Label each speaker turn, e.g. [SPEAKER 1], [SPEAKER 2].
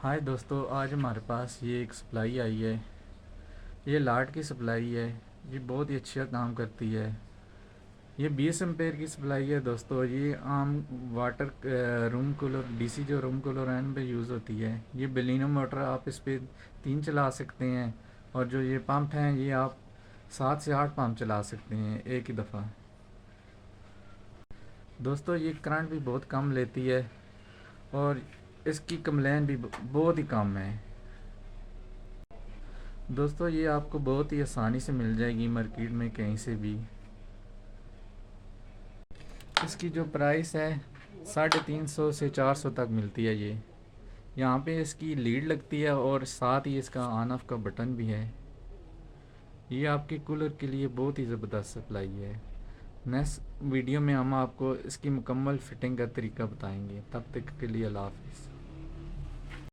[SPEAKER 1] हाय दोस्तों, आज हमारे पास ये एक सप्लाई आई है। ये लाट की सप्लाई है। ये बहुत ही अच्छा काम करती है। ये 20 एम्पेयर की सप्लाई है दोस्तों। ये आम वाटर रूम कूलर डीसी जो रूम कूलर है, इन पे यूज़ होती है। ये बेलिनो मोटर आप इस पे 3 चला सकते हैं। और जो ये पंप हैं, ये आप 7 से 8 पंप चला सकते हैं एक ही दफ़ा। दोस्तों, ये करंट भी बहुत कम लेती है और इसकी कंप्लेन भी बहुत ही कम है। दोस्तों, ये आपको बहुत ही आसानी से मिल जाएगी मार्केट में कहीं से भी। इसकी जो प्राइस है 350 से 400 तक मिलती है। ये यहाँ पे इसकी लीड लगती है और साथ ही इसका ऑन ऑफ का बटन भी है। ये आपके कूलर के लिए बहुत ही ज़बरदस्त सप्लाई है। नेक्स्ट वीडियो में हम आपको इसकी मुकम्मल फिटिंग का तरीका बताएंगे। तब तक के लिए अल्लाह हाफिज़।